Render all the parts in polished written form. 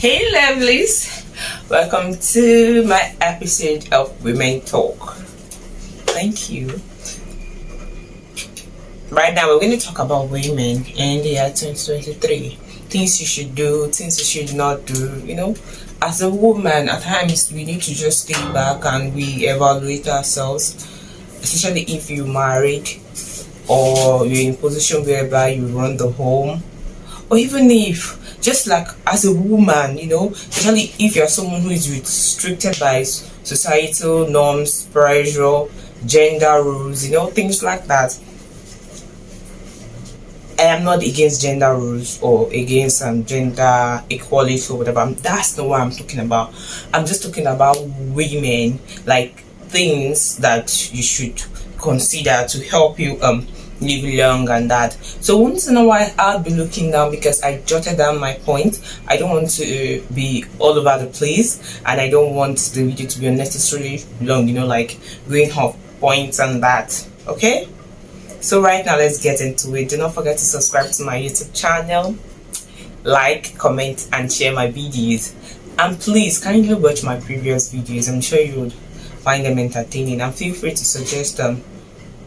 Hey lovelies, welcome to my episode of Women Talk. Thank you. Right now we're going to talk about women in the year 2023. Things you should do, things you should not do. As a woman, at times we need to just stay back and we evaluate ourselves, especially if you're married or you're in a position whereby you run the home, or even if just like as a woman, especially if you're someone who is restricted by societal norms, pressure, gender rules, things like that. I am not against gender rules or against gender equality or whatever. That's not what I'm talking about. I'm just talking about women, like things that you should consider to help you live long and that. So once in a while I'll be looking down because I jotted down my point. I don't want to be all over the place, and I don't want the video to be unnecessarily long, like going off points and that. Okay, so right now let's get into it. Do not forget to subscribe to my YouTube channel, like, comment and share my videos, and please kindly watch my previous videos. I'm sure you would find them entertaining, and feel free to suggest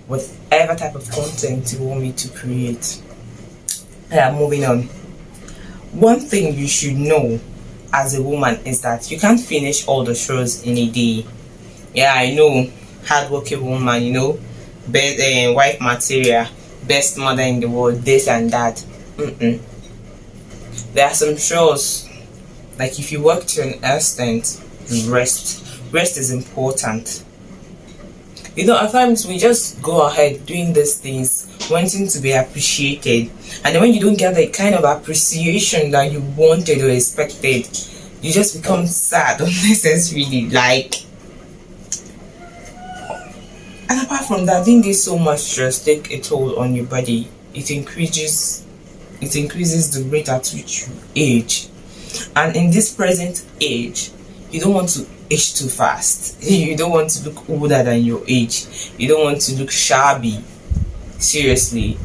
whatever type of content you want me to create. Moving on. One thing you should know as a woman is that you can't finish all the chores in a day. Yeah, I know, hardworking woman, best wife material, best mother in the world, this and that. There are some chores, like if you work to an extent, rest is important. At times we just go ahead doing these things, wanting to be appreciated, and then when you don't get the kind of appreciation that you wanted or expected, you just become sad unnecessarily. And apart from that, doing this so much stress take a toll on your body. It increases the rate at which you age, and in this present age, you don't want to age too fast. You don't want to look older than your age. You don't want to look shabby. Seriously,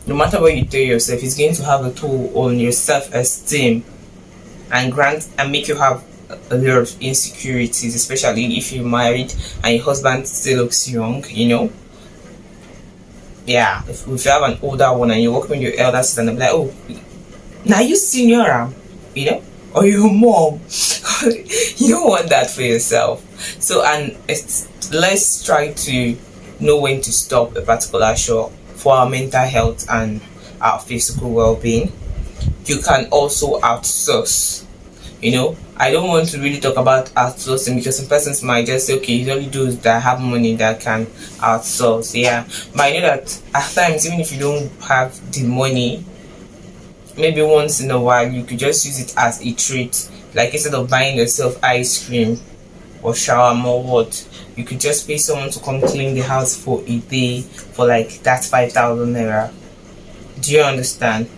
no matter what you tell yourself, it's going to have a toll on your self-esteem and make you have a lot of insecurities, especially if you're married and your husband still looks young. Yeah, if you have an older one and you're working with your elder sister and they're like, oh, now you senior, or your mom. You don't want that for yourself. So, let's try to know when to stop a particular chore for our mental health and our physical well-being. You can also outsource. I don't want to really talk about outsourcing because some persons might just say, okay, it's only those that have money that can outsource. Yeah, but I know that at times, even if you don't have the money, maybe once in a while you could just use it as a treat. Like instead of buying yourself ice cream or shawarma or what, you could just pay someone to come clean the house for a day for like that 5,000 naira. Do you understand?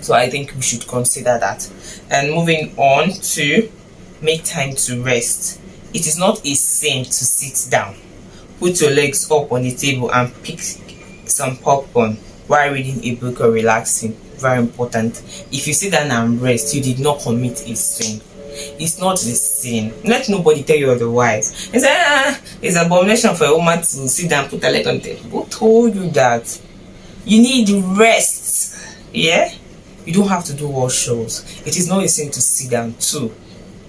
So I think we should consider that. And moving on to make time to rest. It is not a sin to sit down, put your legs up on the table and pick some popcorn while reading a book or relaxing. Very important. If you sit down and rest, you did not commit a sin. It's not the sin. Let nobody tell you otherwise. It's an abomination for a woman to sit down and put her leg on the table. Who told you that? You need rest. Yeah? You don't have to do all shows. It is not a sin to sit down too.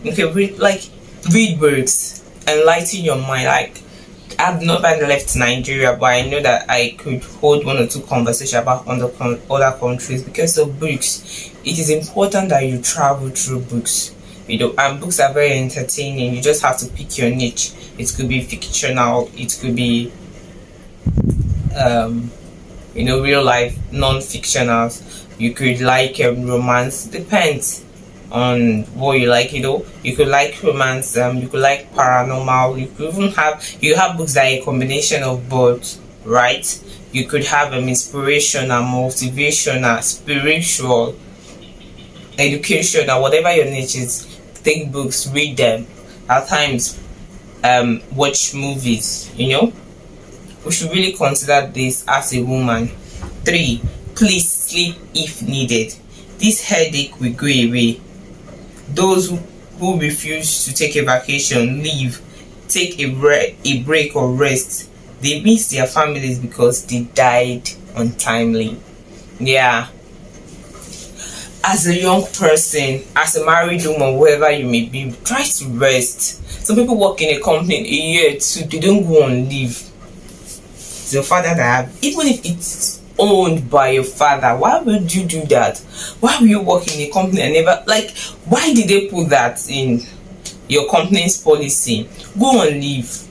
Okay, read books, enlighten your mind. I've not left Nigeria, but I know that I could hold one or two conversations about other countries because of books. It is important that you travel through books, and books are very entertaining. You just have to pick your niche. It could be fictional, it could be real life, non-fictional. You could like romance, depends on what you like. You could like romance, you could like paranormal, you could even have books that are a combination of both, right? You could have inspirational, motivational, spiritual, educational, whatever your niche is. Take books, read them. At times watch movies. We should really consider this as a woman. 3, please sleep if needed. This headache will go away. Those who refuse to take a vacation, leave, take a break or rest, they miss their families because they died untimely. Yeah. As a young person, as a married woman, wherever you may be, try to rest. Some people work in a company in a year or two, they don't go on leave. It's your father that have, even if it's owned by your father, why would you do that? Why will you work in a company and never, like, why did they put that in your company's policy? Go on leave.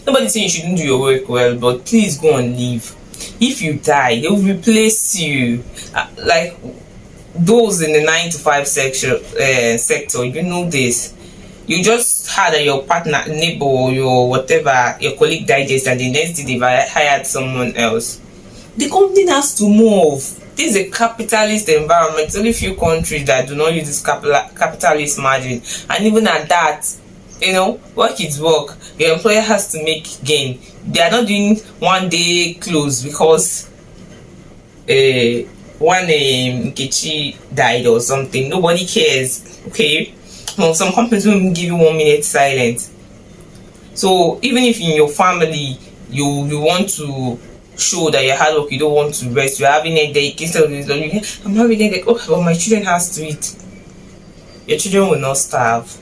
Nobody's saying you shouldn't do your work well, but please go on leave. If you die, they will replace you. Like those in the 9 to 5 sector, you know this. You just had your partner, neighbor, or your whatever, your colleague died yesterday, and the next day they've hired someone else. The company has to move. This is a capitalist environment. Only few countries that do not use this capitalist margin, and even at that, work is work. Your employer has to make gain. They are not doing one day close because one Nkechi died or something. Nobody cares. Okay. Well, some companies won't even give you 1 minute silence. So even if in your family you want to show that you're hard work, you don't want to rest, you're having a day, instead of this, I'm having a day, but my children has to eat. Your children will not starve.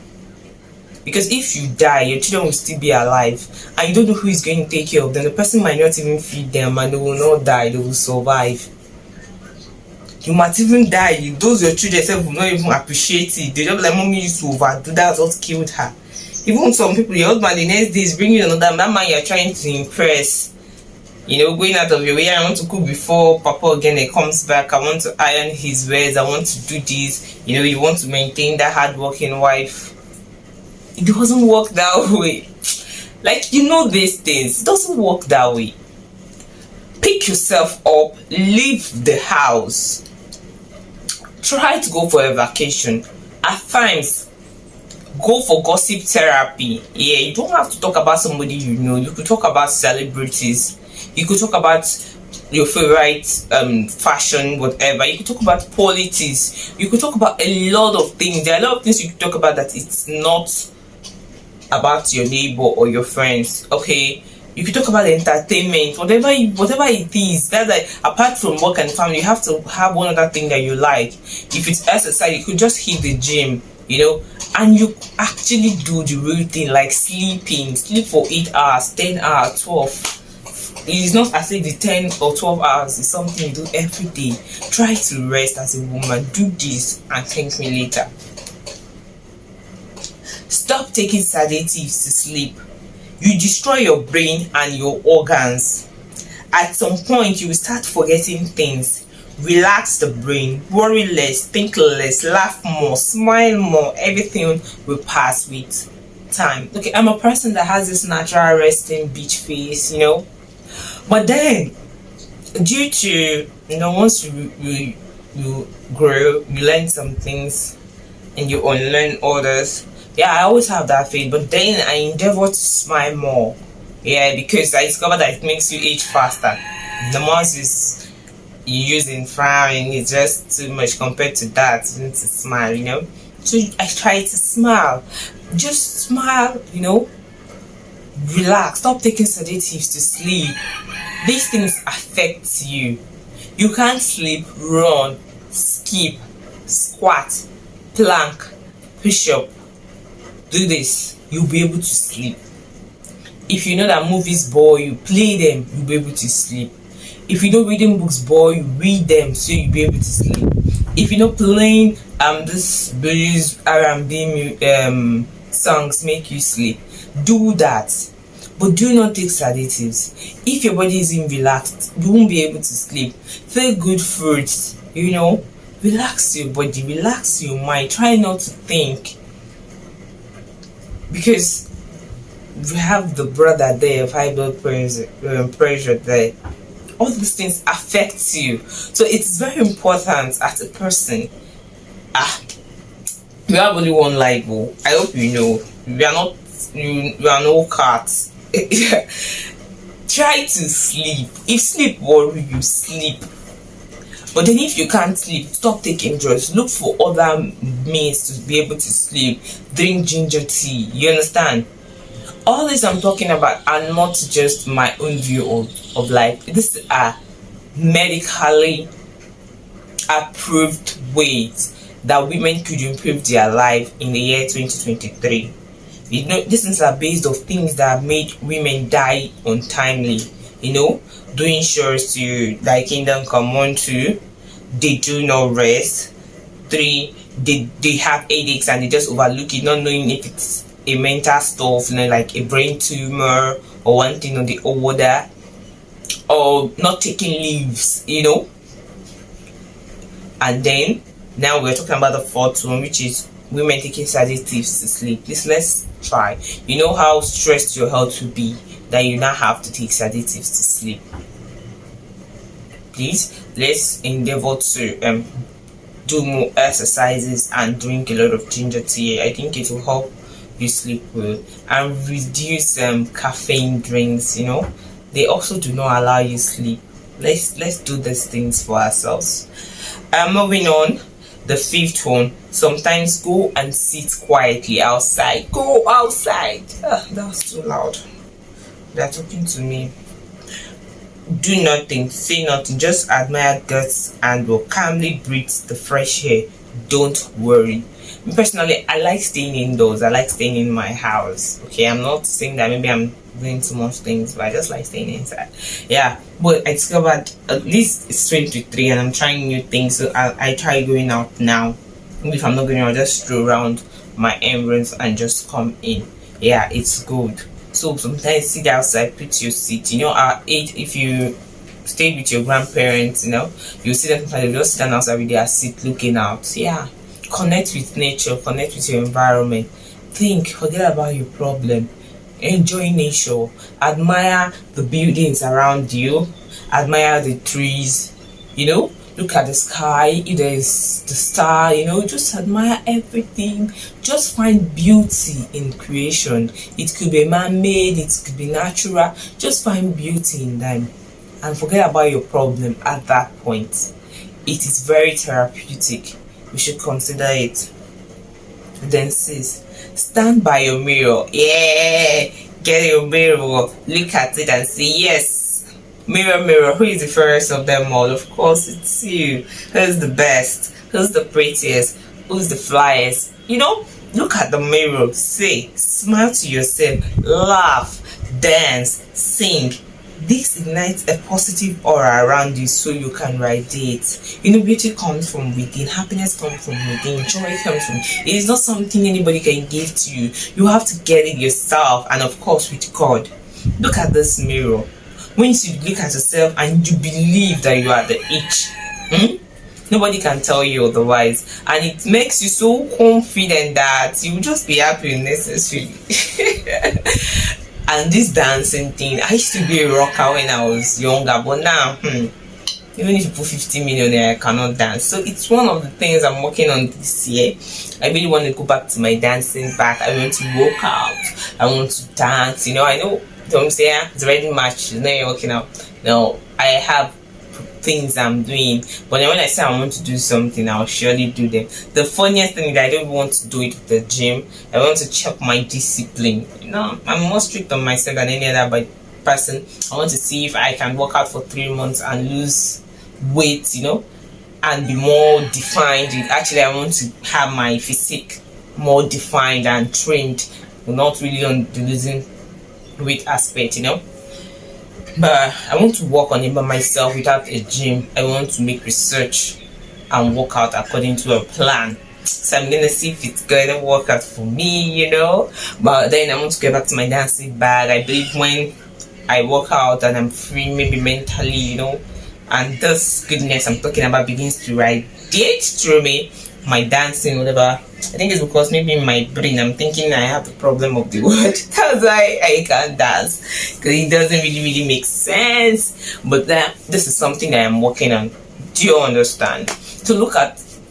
Because if you die, your children will still be alive, and you don't know who is going to take care of them. The person might not even feed them, and they will not die, they will survive. You might even die. Those your children will not even appreciate it. They just like, mommy used to overdo, that's what killed her. Even some people, your husband the next day is bringing another man you're trying to impress. Going out of your way. I want to cook before Papa again comes back. I want to iron his wears. I want to do this. You want to maintain that hardworking wife. It doesn't work that way. Like, these things. It doesn't work that way. Pick yourself up. Leave the house. Try to go for a vacation. At times, go for gossip therapy. Yeah, you don't have to talk about somebody you could talk about celebrities. You could talk about your favorite fashion, whatever. You could talk about politics. You could talk about a lot of things. There are a lot of things you could talk about that it's not about your neighbor or your friends. Okay, you could talk about entertainment, whatever it is. That's like, apart from work and family, you have to have one other thing that you like. If it's exercise, you could just hit the gym, and you actually do the real thing, like sleep for 8 hours, 10 hours, 12. It is not as if the 10 or 12 hours is something you do every day. Try to rest as a woman. Do this and thank me later. Stop taking sedatives to sleep. You destroy your brain and your organs. At some point, you will start forgetting things. Relax the brain. Worry less. Think less. Laugh more. Smile more. Everything will pass with time. Okay, I'm a person that has this natural resting beach face, But then, due to, once you grow, you learn some things and you unlearn others. Yeah, I always have that faith, but then I endeavor to smile more. Yeah, because I discovered that it makes you age faster. The more you use in frowning, it's just too much compared to that. You need to smile, So I try to smile. Just smile, Relax. Stop taking sedatives to sleep. These things affect you. You can't sleep, run, skip, squat, plank, push up. Do this, you'll be able to sleep. If you know that movies bore you, play them, you'll be able to sleep. If you know reading books bore you, read them so you'll be able to sleep. If you know playing this blues R&B songs make you sleep, do that. But do not take sedatives. If your body isn't relaxed, you won't be able to sleep. Take good fruits, relax your body, relax your mind. Try not to think, because we have the brother there of high blood pressure there. All these things affect you, so it's very important as a person. We have only one life. I hope you know. We are no cats. Try to sleep. If sleep worry you, sleep. But then if you can't sleep, stop taking drugs. Look for other means to be able to sleep. Drink ginger tea. You understand? All this I'm talking about are not just my own view of life. These are medically approved ways that women could improve their life in the year 2023. You know, these things are based on things that made women die untimely. You know, doing chores to thy kingdom come on. 2, they do not rest. 3, they have headaches and they just overlook it, not knowing if it's a mental stuff, you know, like a brain tumor or one thing or the other, or not taking leaves, you know. And then now we're talking about the fourth one, which is women taking sedatives to sleep. Let's try. You know how stressed your health will be that you now have to take sedatives to sleep. Please, let's endeavor to do more exercises and drink a lot of ginger tea. I think it will help you sleep well, and reduce caffeine drinks. You know, they also do not allow you sleep. Let's do these things for ourselves. Moving on, the fifth one. Sometimes go and sit quietly outside. Go outside. That was too loud. They're talking to me. Do nothing, say nothing, just admire God's and will calmly breathe the fresh air. Don't worry. Me personally, I like staying indoors. I like staying in my house. Okay, I'm not saying that maybe I'm doing too much things, but I just like staying inside. Yeah, but I discovered at least it's 23 and I'm trying new things, so I try going out now. If I'm not going out, I'll just stroll around my environs and just come in. Yeah, it's good. So sometimes sit outside, put your seat. You know, our age, if you stayed with your grandparents, you know, you see them sometimes, they just sit down outside with their seat looking out. Yeah, connect with nature, connect with your environment. Think, forget about your problem. Enjoy nature. Admire the buildings around you. Admire the trees. You know, look at the sky. If there's the star, you know, just admire everything. Just find beauty in creation. It could be man-made, it could be natural. Just find beauty in them and forget about your problem at that point. It is very therapeutic. We should consider it. Then sis, stand by your mirror. Yeah, get your mirror, look at it and say, yes, mirror, mirror, who is the fairest of them all? Of course, it's you. Who's the best? Who's the prettiest? Who's the flyest? You know, look at the mirror, say, smile to yourself, laugh, dance, sing. This ignites a positive aura around you so you can radiate. You know, beauty comes from within, happiness comes from within, joy comes from. It is not something anybody can give to you. You have to get it yourself, and of course with God. Look at this mirror. Once you look at yourself and you believe that you are the itch, nobody can tell you otherwise, and it makes you so confident that you will just be happy unnecessarily. And this dancing thing, I used to be a rocker when I was younger, but now, even if you put 50 million there, I cannot dance. So it's one of the things I'm working on this year. I really want to go back to my dancing back. I want to work out. I want to dance. You know, I know don't say it's already March. Now you're working out. No, I have things I'm doing, but then when I say I want to do something, I'll surely do them. The funniest thing is that I don't want to do it at the gym. I want to check my discipline. You know, I'm more strict on myself than any other person. I want to see if I can work out for 3 months and lose weight, you know, and be more defined. Actually, I want to have my physique more defined and trained, not really on the losing weight aspect, you know. But I want to work on it by myself without a gym. I want to make research and work out according to a plan. So I'm gonna see if it's gonna work out for me, you know. But then I want to get back to my dancing bag. I believe when I work out and I'm free, maybe mentally, you know, and this goodness I'm talking about begins to radiate through me, my dancing, whatever. I think it's because maybe in my brain I'm thinking I have the problem of the word. That's why I can't dance, because it doesn't really make sense. But this is something I am working on. Do you understand?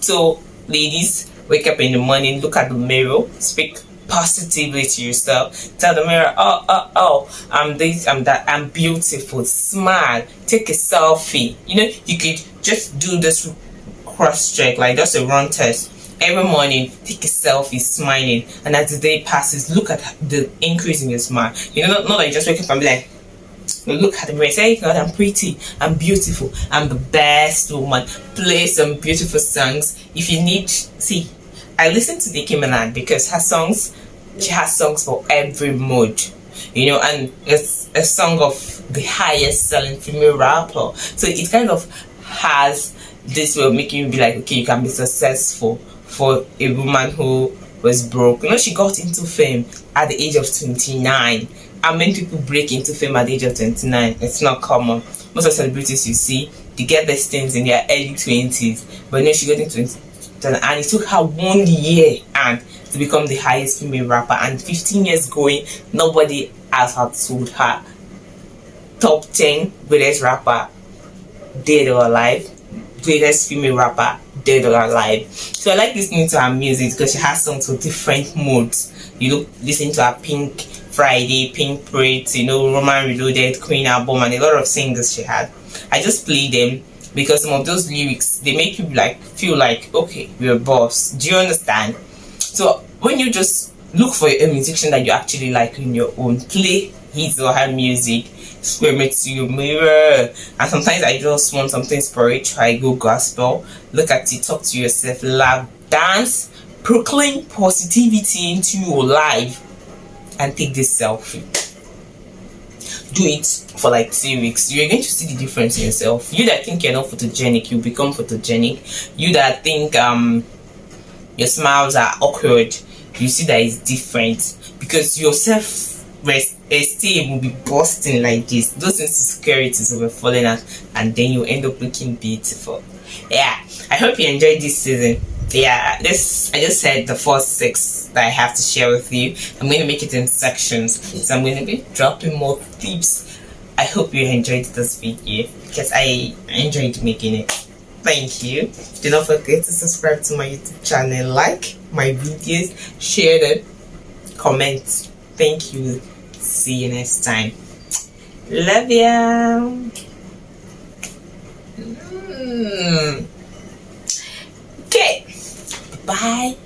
So ladies, wake up in the morning, look at the mirror, speak positively to yourself. Tell the mirror, I'm this, I'm that, I'm beautiful. Smile. Take a selfie. You could just do this cross check, like just a run test. Every morning, take a selfie, smiling, and as the day passes, look at the increase in your smile. Not that you just wake up and be like, look at the mirror, say, God, I'm pretty, I'm beautiful, I'm the best woman. Play some beautiful songs. If you need, see, I listen to Nicki Minaj because she has songs for every mood, and it's a song of the highest selling female rapper. So it kind of has this way of making you be like, okay, you can be successful for a woman who was broke. She got into fame at the age of 29. How many people break into fame at the age of 29? It's not common. Most of the celebrities you see, they get these things in their early 20s. But she got into 20, and it took her 1 year and to become the highest female rapper. And 15 years going, nobody else had told her top 10 greatest rapper dead or alive, greatest female rapper dead or alive. So I like listening to her music because she has songs for different moods. Listen to her Pink Friday, Pink Parade, Roman Reloaded, Queen album, and a lot of singles she had. I just play them because some of those lyrics, they make you feel like, okay, you're a boss. Do you understand? So when you just look for a musician that you actually like in your own, play his or her music, scream it to your mirror. And sometimes I just want something spiritual, I go gospel, look at it, talk to yourself, laugh, dance, proclaim positivity into your life, and take this selfie. Do it for 2 weeks. You're going to see the difference in yourself. You that think you're not photogenic, you become photogenic. You that think your smiles are awkward, you see that it's different, because your self-esteem will be busting like this. Those insecurities will be falling out, and then you end up looking beautiful. Yeah, I hope you enjoyed this season. Yeah, I just said the first 6 that I have to share with you. I'm going to make it in sections, so I'm going to be dropping more tips. I hope you enjoyed this video because I enjoyed making it. Thank you. Do not forget to subscribe to my YouTube channel, like my videos, share them, comment. Thank you. See you next time. Love ya. Okay. Bye.